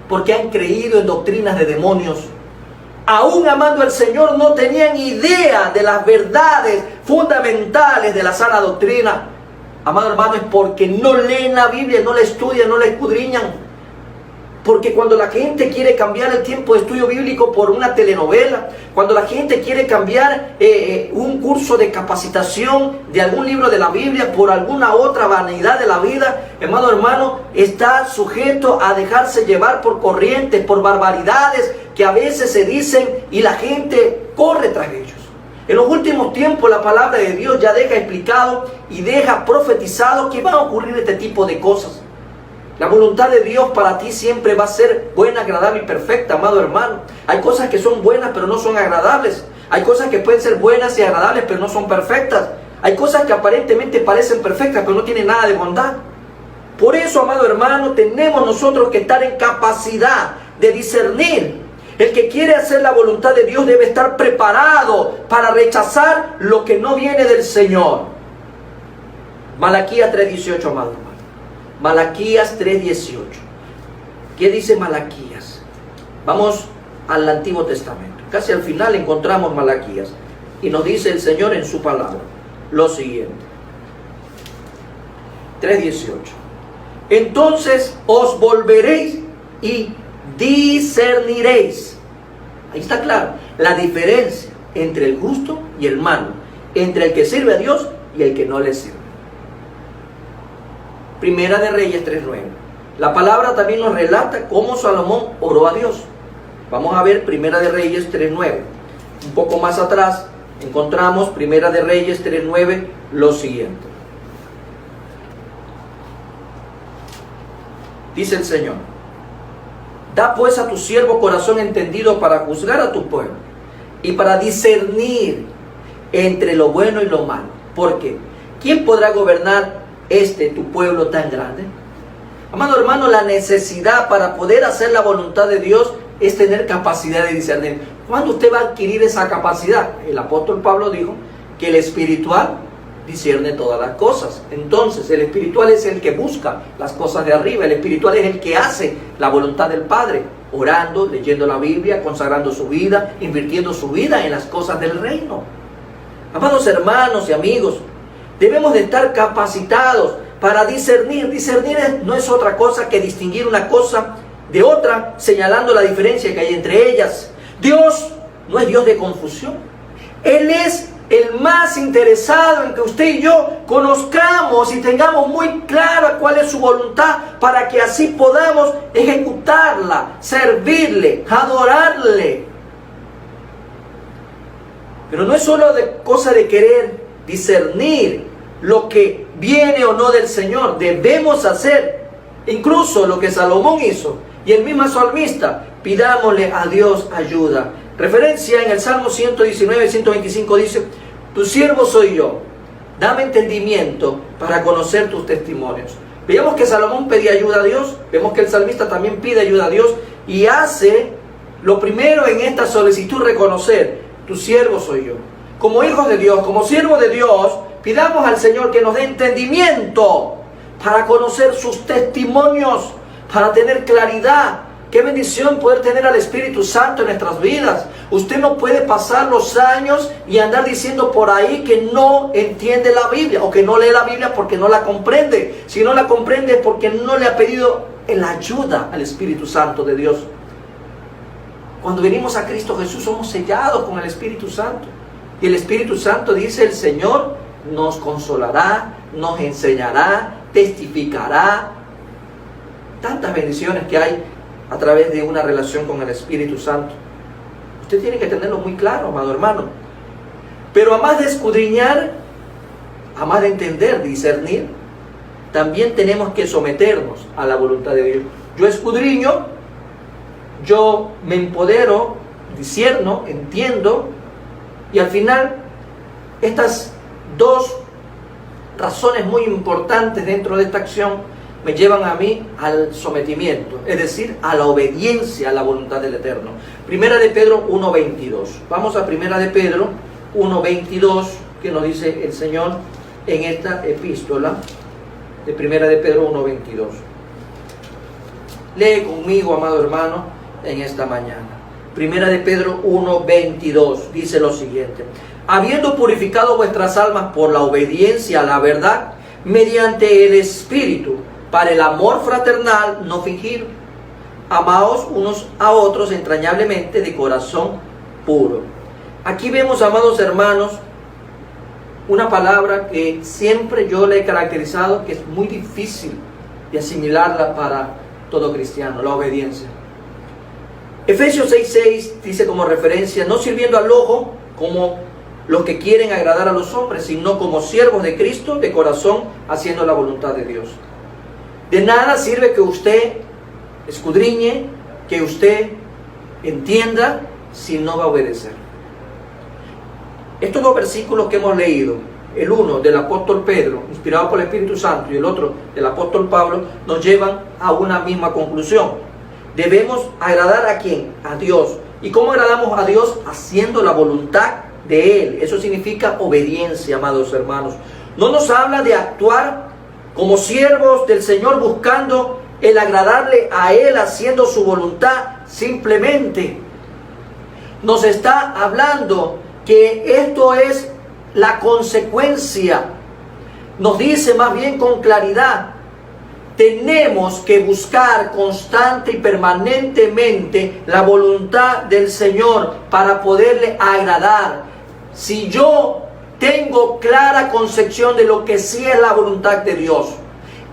porque han creído en doctrinas de demonios? Aún amando al Señor, no tenían idea de las verdades fundamentales de la sana doctrina. Amado hermano, es porque no leen la Biblia, no la estudian, no la escudriñan. Porque cuando la gente quiere cambiar el tiempo de estudio bíblico por una telenovela, cuando la gente quiere cambiar un curso de capacitación de algún libro de la Biblia por alguna otra vanidad de la vida, amado hermano, está sujeto a dejarse llevar por corrientes, por barbaridades que a veces se dicen y la gente corre tras ellos. En los últimos tiempos la palabra de Dios ya deja explicado y deja profetizado que van a ocurrir este tipo de cosas. La voluntad de Dios para ti siempre va a ser buena, agradable y perfecta, amado hermano. Hay cosas que son buenas pero no son agradables. Hay cosas que pueden ser buenas y agradables pero no son perfectas. Hay cosas que aparentemente parecen perfectas pero no tienen nada de bondad. Por eso, amado hermano, tenemos nosotros que estar en capacidad de discernir. El que quiere hacer la voluntad de Dios debe estar preparado para rechazar lo que no viene del Señor. Malaquías 3:18, amado hermano. Malaquías 3:18. ¿Qué dice Malaquías? Vamos al Antiguo Testamento. Casi al final encontramos Malaquías. Y nos dice el Señor en su palabra lo siguiente. 3:18. Entonces os volveréis y discerniréis. Ahí está claro la diferencia entre el justo y el malo, entre el que sirve a Dios y el que no le sirve. Primera de Reyes 3:9. La palabra también nos relata cómo Salomón oró a Dios. Vamos a ver Primera de Reyes 3:9. Un poco más atrás encontramos Primera de Reyes 3:9 lo siguiente. Dice el Señor: da pues a tu siervo corazón entendido para juzgar a tu pueblo y para discernir entre lo bueno y lo malo. Porque ¿quién podrá gobernar tu pueblo tan grande? Amado hermano, la necesidad para poder hacer la voluntad de Dios es tener capacidad de discernir. ¿Cuándo usted va a adquirir esa capacidad? El apóstol Pablo dijo que el espiritual discierne todas las cosas. Entonces el espiritual es el que busca las cosas de arriba. El espiritual es el que hace la voluntad del Padre, orando, leyendo la Biblia, consagrando su vida, invirtiendo su vida en las cosas del reino. Amados hermanos y amigos, debemos de estar capacitados para discernir. Discernir no es otra cosa que distinguir una cosa de otra, señalando la diferencia que hay entre ellas. Dios no es Dios de confusión. Él es el más interesado en que usted y yo conozcamos y tengamos muy clara cuál es su voluntad, para que así podamos ejecutarla, servirle, adorarle. Pero no es solo cosa de querer discernir lo que viene o no del Señor. Debemos hacer Incluso lo que Salomón hizo y el mismo salmista, pidámosle a Dios ayuda. Referencia en el Salmo 119, 125 dice, tu siervo soy yo, dame entendimiento para conocer tus testimonios. Veamos que Salomón pedía ayuda a Dios, vemos que el salmista también pide ayuda a Dios y hace lo primero en esta solicitud, reconocer, tu siervo soy yo. Como hijos de Dios, como siervos de Dios, pidamos al Señor que nos dé entendimiento para conocer sus testimonios, para tener claridad. Qué bendición poder tener al Espíritu Santo en nuestras vidas. Usted no puede pasar los años y andar diciendo por ahí que no entiende la Biblia o que no lee la Biblia porque no la comprende. Si no la comprende es porque no le ha pedido la ayuda al Espíritu Santo de Dios. Cuando venimos a Cristo Jesús somos sellados con el Espíritu Santo. Y el Espíritu Santo, dice el Señor, nos consolará, nos enseñará, testificará. Tantas bendiciones que hay a través de una relación con el Espíritu Santo. Usted tiene que tenerlo muy claro, amado hermano. Pero a más de escudriñar, a más de entender, discernir, también tenemos que someternos a la voluntad de Dios. Yo escudriño, yo me empodero, discierno, entiendo, y al final estas dos razones muy importantes dentro de esta acción me llevan a mí al sometimiento, es decir, a la obediencia a la voluntad del Eterno. Primera de Pedro 1:22. Vamos a Primera de Pedro 1:22, que nos dice el Señor en esta epístola de Primera de Pedro 1:22. Lee conmigo, amado hermano, en esta mañana. Primera de Pedro 1:22 dice lo siguiente: habiendo purificado vuestras almas por la obediencia a la verdad, mediante el Espíritu, para el amor fraternal no fingido, amaos unos a otros entrañablemente de corazón puro. Aquí vemos, amados hermanos, una palabra que siempre yo le he caracterizado, que es muy difícil de asimilarla para todo cristiano: la obediencia. Efesios 6:6 dice como referencia: no sirviendo al ojo como los que quieren agradar a los hombres, sino como siervos de Cristo de corazón, haciendo la voluntad de Dios. De nada sirve que usted escudriñe, que usted entienda, si no va a obedecer. Estos dos versículos que hemos leído, el uno del apóstol Pedro, inspirado por el Espíritu Santo, y el otro del apóstol Pablo, nos llevan a una misma conclusión. Debemos agradar ¿a quién? A Dios. ¿Y cómo agradamos a Dios? Haciendo la voluntad de Él. Eso significa obediencia, amados hermanos. No nos habla de actuar como siervos del Señor buscando el agradarle a Él, haciendo su voluntad simplemente. Nos está hablando que esto es la consecuencia. Nos dice más bien con claridad: tenemos que buscar constante y permanentemente la voluntad del Señor para poderle agradar. Si yo tengo clara concepción de lo que sí es la voluntad de Dios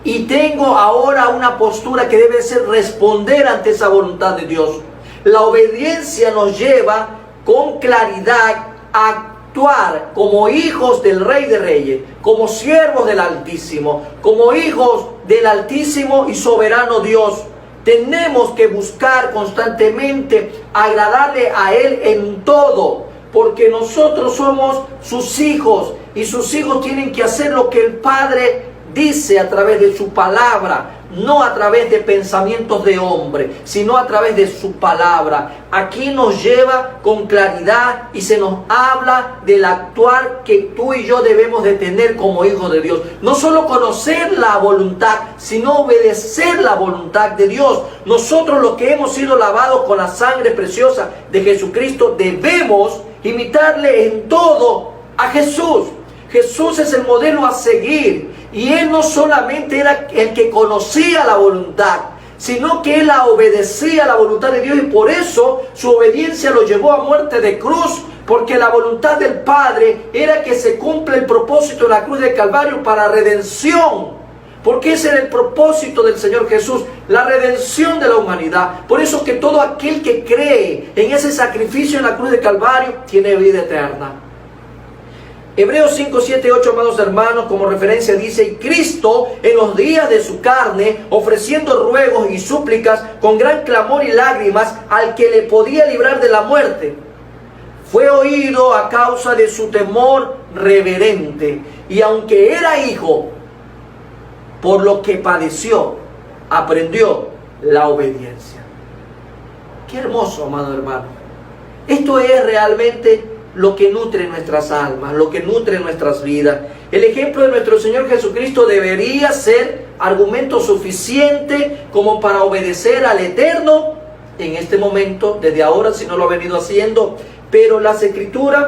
y tengo ahora una postura que debe ser responder ante esa voluntad de Dios, la obediencia nos lleva con claridad a actuar como hijos del Rey de Reyes, como siervos del Altísimo, como hijos del Altísimo y soberano Dios. Tenemos que buscar constantemente agradarle a Él en todo, porque nosotros somos sus hijos y sus hijos tienen que hacer lo que el Padre dice a través de su palabra, no a través de pensamientos de hombre, sino a través de su palabra. Aquí nos lleva con claridad y se nos habla del actuar que tú y yo debemos de tener como hijos de Dios. No solo conocer la voluntad, sino obedecer la voluntad de Dios. Nosotros, los que hemos sido lavados con la sangre preciosa de Jesucristo, debemos imitarle en todo a Jesús. Jesús es el modelo a seguir. Y Él no solamente era el que conocía la voluntad, sino que Él la obedecía a la voluntad de Dios. Y por eso su obediencia lo llevó a muerte de cruz. Porque la voluntad del Padre era que se cumpla el propósito de la cruz del Calvario para redención. Porque ese era el propósito del Señor Jesús, la redención de la humanidad. Por eso que todo aquel que cree en ese sacrificio en la cruz del Calvario tiene vida eterna. Hebreos 5, 7, 8, amados hermanos, como referencia dice: y Cristo en los días de su carne, ofreciendo ruegos y súplicas con gran clamor y lágrimas al que le podía librar de la muerte, fue oído a causa de su temor reverente, y aunque era hijo, por lo que padeció, aprendió la obediencia. Qué hermoso, amado hermano. Esto es realmente lo que nutre nuestras almas, lo que nutre nuestras vidas. El ejemplo de nuestro Señor Jesucristo debería ser argumento suficiente como para obedecer al Eterno en este momento, desde ahora, si no lo ha venido haciendo. Pero las Escrituras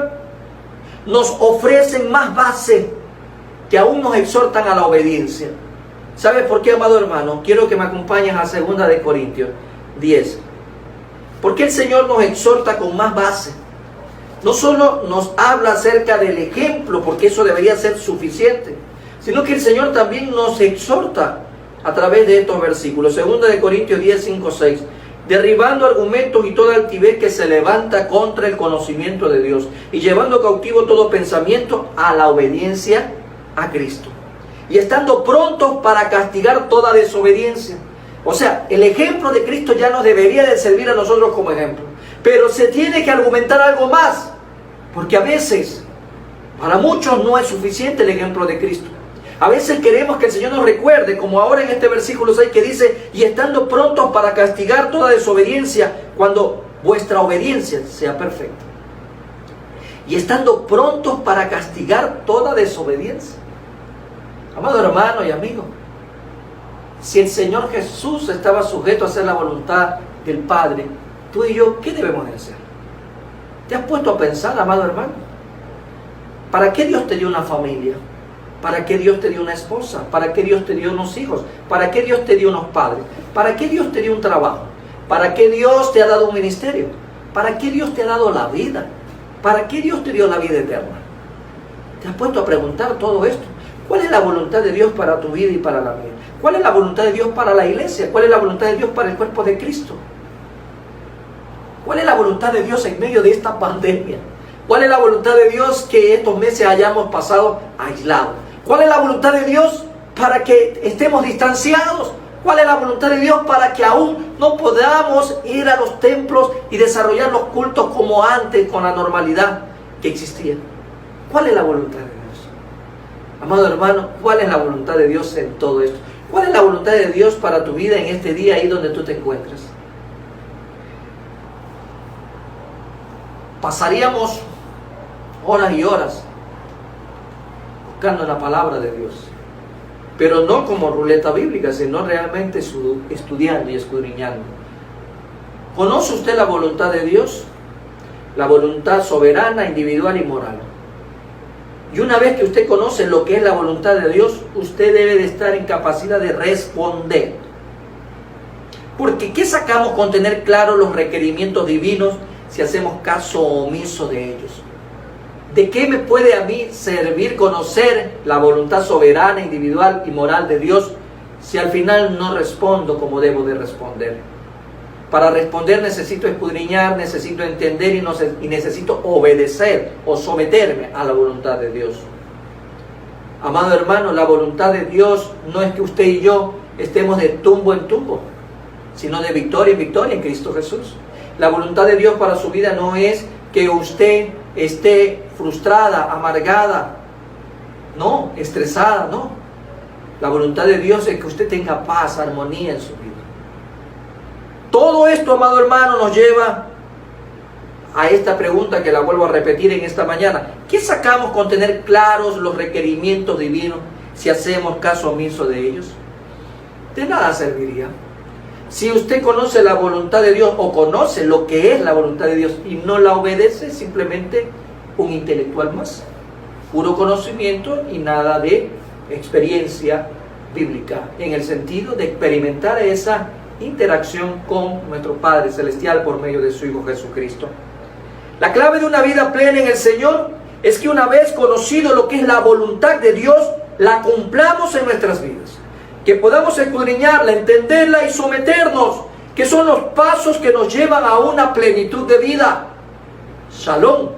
nos ofrecen más base que aún nos exhortan a la obediencia. ¿Sabes por qué, amado hermano? Quiero que me acompañes a 2 de Corintios 10. Porque el Señor nos exhorta con más base. No solo nos habla acerca del ejemplo, porque eso debería ser suficiente, sino que el Señor también nos exhorta a través de estos versículos. 2 de Corintios 10, 5, 6. Derribando argumentos y toda altivez que se levanta contra el conocimiento de Dios, y llevando cautivo todo pensamiento a la obediencia a Cristo, y estando prontos para castigar toda desobediencia. O sea, el ejemplo de Cristo ya nos debería de servir a nosotros como ejemplo. Pero se tiene que argumentar algo más, porque a veces, para muchos no es suficiente el ejemplo de Cristo. A veces queremos que el Señor nos recuerde, como ahora en este versículo 6 que dice: y estando prontos para castigar toda desobediencia, cuando vuestra obediencia sea perfecta. Y estando prontos para castigar toda desobediencia. Amado hermano y amigo, si el Señor Jesús estaba sujeto a hacer la voluntad del Padre, tú y yo, ¿qué debemos de hacer? ¿Te has puesto a pensar, amado hermano? ¿Para qué Dios te dio una familia? ¿Para qué Dios te dio una esposa? ¿Para qué Dios te dio unos hijos? ¿Para qué Dios te dio unos padres? ¿Para qué Dios te dio un trabajo? ¿Para qué Dios te ha dado un ministerio? ¿Para qué Dios te ha dado la vida? ¿Para qué Dios te dio la vida eterna? ¿Te has puesto a preguntar todo esto? ¿Cuál es la voluntad de Dios para tu vida y para la mía? ¿Cuál es la voluntad de Dios para la iglesia? ¿Cuál es la voluntad de Dios para el cuerpo de Cristo? ¿Cuál es la voluntad de Dios en medio de esta pandemia? ¿Cuál es la voluntad de Dios que estos meses hayamos pasado aislados? ¿Cuál es la voluntad de Dios para que estemos distanciados? ¿Cuál es la voluntad de Dios para que aún no podamos ir a los templos y desarrollar los cultos como antes, con la normalidad que existía? ¿Cuál es la voluntad de Dios? Amado hermano, ¿cuál es la voluntad de Dios en todo esto? ¿Cuál es la voluntad de Dios para tu vida en este día ahí donde tú te encuentras? Pasaríamos horas y horas buscando la palabra de Dios, pero no como ruleta bíblica, sino realmente estudiando y escudriñando. ¿Conoce usted la voluntad de Dios? La voluntad soberana, individual y moral. Y una vez que usted conoce lo que es la voluntad de Dios, usted debe de estar en capacidad de responder. Porque ¿qué sacamos con tener claros los requerimientos divinos si hacemos caso omiso de ellos? ¿De qué me puede a mí servir conocer la voluntad soberana, individual y moral de Dios si al final no respondo como debo de responder? Para responder necesito escudriñar, necesito entender y necesito obedecer o someterme a la voluntad de Dios. Amado hermano, la voluntad de Dios no es que usted y yo estemos de tumbo en tumbo, sino de victoria en victoria en Cristo Jesús. La voluntad de Dios para su vida no es que usted esté frustrada, amargada, no, estresada, no. La voluntad de Dios es que usted tenga paz, armonía en su vida. Todo esto, amado hermano, nos lleva a esta pregunta que la vuelvo a repetir en esta mañana. ¿Qué sacamos con tener claros los requerimientos divinos si hacemos caso omiso de ellos? De nada serviría. Si usted conoce la voluntad de Dios o conoce lo que es la voluntad de Dios y no la obedece, simplemente un intelectual más. Puro conocimiento y nada de experiencia bíblica, en el sentido de experimentar esa interacción con nuestro Padre Celestial por medio de su Hijo Jesucristo. La clave de una vida plena en el Señor es que una vez conocido lo que es la voluntad de Dios, la cumplamos en nuestras vidas. Que podamos escudriñarla, entenderla y someternos, que son los pasos que nos llevan a una plenitud de vida. Shalom.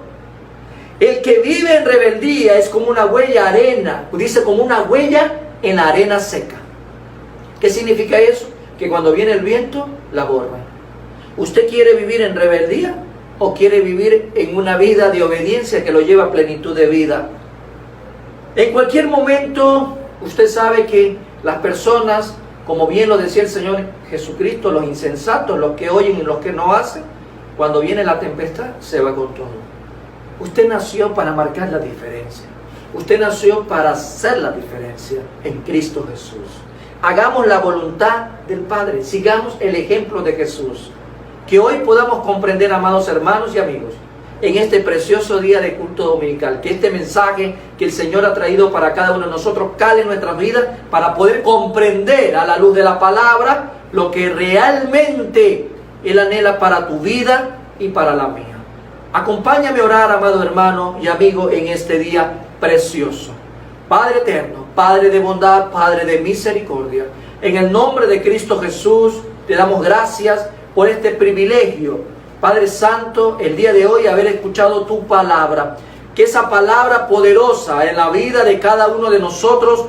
El que vive en rebeldía es como una huella arena, dice como una huella en la arena seca. ¿Qué significa eso? Que cuando viene el viento, la borra. ¿Usted quiere vivir en rebeldía o quiere vivir en una vida de obediencia que lo lleva a plenitud de vida? En cualquier momento, usted sabe que las personas, como bien lo decía el Señor Jesucristo, los insensatos, los que oyen y los que no hacen, cuando viene la tempestad, se va con todo. Usted nació para marcar la diferencia. Usted nació para hacer la diferencia en Cristo Jesús. Hagamos la voluntad del Padre. Sigamos el ejemplo de Jesús. Que hoy podamos comprender, amados hermanos y amigos, en este precioso día de culto dominical, que este mensaje que el Señor ha traído para cada uno de nosotros cale en nuestras vidas para poder comprender a la luz de la palabra lo que realmente Él anhela para tu vida y para la mía. Acompáñame a orar, amado hermano y amigo, en este día precioso. Padre eterno, Padre de bondad, Padre de misericordia, en el nombre de Cristo Jesús, te damos gracias por este privilegio, Padre Santo, el día de hoy haber escuchado tu palabra. Que esa palabra poderosa en la vida de cada uno de nosotros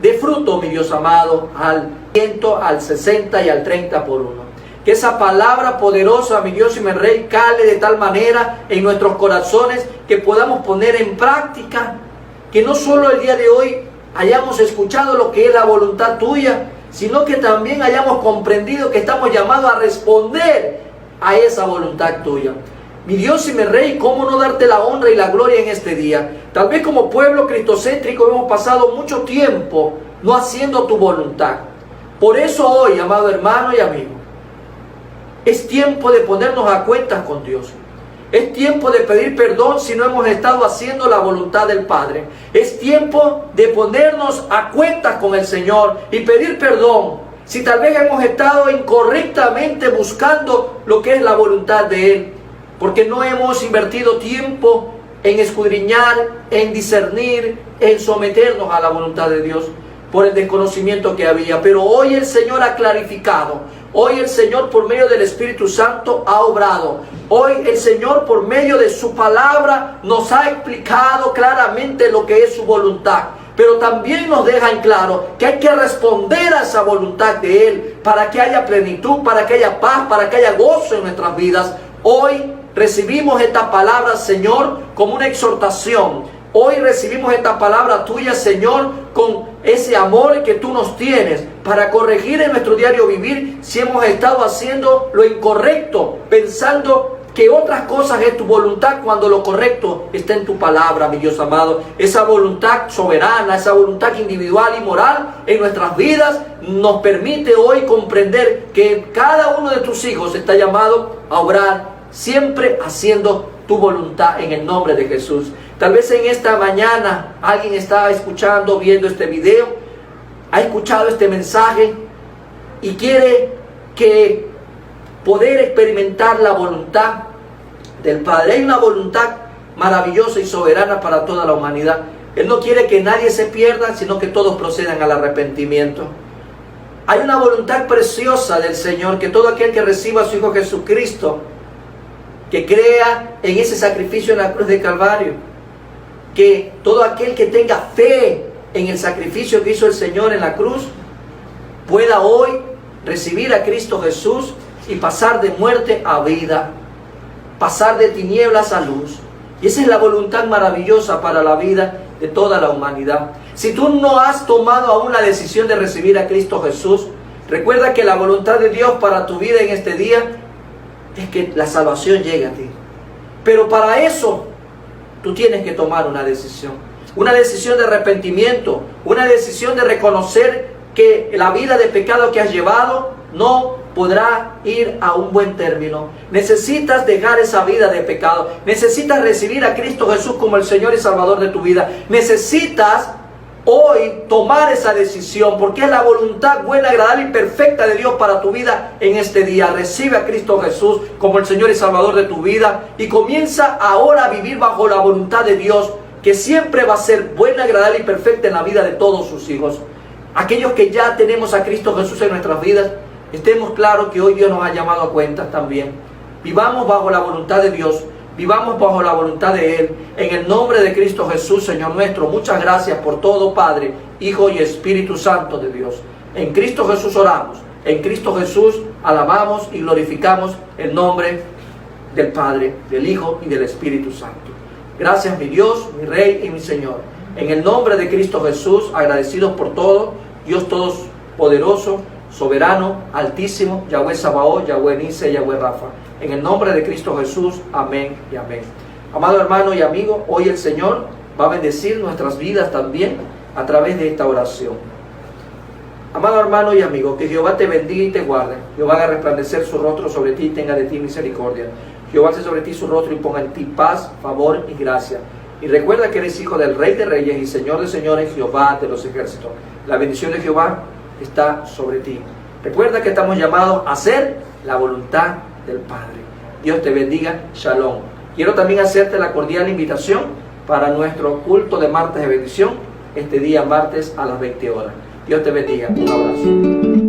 dé fruto, mi Dios amado, al 100, al 60 y al 30 por uno. Que esa palabra poderosa, mi Dios y mi Rey, cale de tal manera en nuestros corazones que podamos poner en práctica. Que no solo el día de hoy hayamos escuchado lo que es la voluntad tuya, sino que también hayamos comprendido que estamos llamados a responder a esa voluntad tuya. Mi Dios y mi Rey, ¿cómo no darte la honra y la gloria en este día? Tal vez como pueblo cristocéntrico hemos pasado mucho tiempo no haciendo tu voluntad. Por eso hoy, amado hermano y amigo, es tiempo de ponernos a cuentas con Dios. Es tiempo de pedir perdón si no hemos estado haciendo la voluntad del Padre. Es tiempo de ponernos a cuentas con el Señor y pedir perdón si tal vez hemos estado incorrectamente buscando lo que es la voluntad de Él, porque no hemos invertido tiempo en escudriñar, en discernir, en someternos a la voluntad de Dios por el desconocimiento que había. Pero hoy el Señor ha clarificado. Hoy el Señor por medio del Espíritu Santo ha obrado. Hoy el Señor por medio de su palabra nos ha explicado claramente lo que es su voluntad. Pero también nos deja en claro que hay que responder a esa voluntad de Él para que haya plenitud, para que haya paz, para que haya gozo en nuestras vidas. Hoy recibimos esta palabra, Señor, como una exhortación. Hoy recibimos esta palabra tuya, Señor, con ese amor que tú nos tienes para corregir en nuestro diario vivir si hemos estado haciendo lo incorrecto, pensando que otras cosas es tu voluntad cuando lo correcto está en tu palabra, mi Dios amado. Esa voluntad soberana, esa voluntad individual y moral en nuestras vidas nos permite hoy comprender que cada uno de tus hijos está llamado a obrar siempre haciendo tu voluntad en el nombre de Jesús. Tal vez en esta mañana alguien está escuchando, viendo este video, ha escuchado este mensaje y quiere que poder experimentar la voluntad del Padre. Hay una voluntad maravillosa y soberana para toda la humanidad. Él no quiere que nadie se pierda, sino que todos procedan al arrepentimiento. Hay una voluntad preciosa del Señor, que todo aquel que reciba a su Hijo Jesucristo, que crea en ese sacrificio en la cruz de Calvario, que todo aquel que tenga fe en el sacrificio que hizo el Señor en la cruz, pueda hoy recibir a Cristo Jesús y pasar de muerte a vida, pasar de tinieblas a luz. Y esa es la voluntad maravillosa para la vida de toda la humanidad. Si tú no has tomado aún la decisión de recibir a Cristo Jesús, recuerda que la voluntad de Dios para tu vida en este día es que la salvación llegue a ti. Pero para eso tú tienes que tomar una decisión de arrepentimiento, una decisión de reconocer que la vida de pecado que has llevado no podrá ir a un buen término. Necesitas dejar esa vida de pecado. Necesitas recibir a Cristo Jesús como el Señor y Salvador de tu vida. Necesitas hoy tomar esa decisión, porque es la voluntad buena, agradable y perfecta de Dios para tu vida en este día. Recibe a Cristo Jesús como el Señor y Salvador de tu vida y comienza ahora a vivir bajo la voluntad de Dios, que siempre va a ser buena, agradable y perfecta en la vida de todos sus hijos. Aquellos que ya tenemos a Cristo Jesús en nuestras vidas, estemos claros que hoy Dios nos ha llamado a cuentas también. Vivamos bajo la voluntad de Dios, vivamos bajo la voluntad de Él. En el nombre de Cristo Jesús, Señor nuestro, muchas gracias por todo, Padre, Hijo y Espíritu Santo de Dios. En Cristo Jesús oramos, en Cristo Jesús alabamos y glorificamos el nombre del Padre, del Hijo y del Espíritu Santo. Gracias, mi Dios, mi Rey y mi Señor. En el nombre de Cristo Jesús, agradecidos por todo, Dios Todopoderoso, soberano, altísimo, Yahweh Sabaoth, Yahweh Nise, Yahweh Rafa. En el nombre de Cristo Jesús, amén y amén. Amado hermano y amigo, hoy el Señor va a bendecir nuestras vidas también a través de esta oración. Amado hermano y amigo, que Jehová te bendiga y te guarde. Jehová haga resplandecer su rostro sobre ti y tenga de ti misericordia. Jehová alce sobre ti su rostro y ponga en ti paz, favor y gracia. Y recuerda que eres hijo del Rey de Reyes y Señor de Señores, Jehová de los ejércitos. La bendición de Jehová está sobre ti. Recuerda que estamos llamados a hacer la voluntad del Padre. Dios te bendiga. Shalom. Quiero también hacerte la cordial invitación para nuestro culto de martes de bendición, este día martes a las 20 horas. Dios te bendiga. Un abrazo.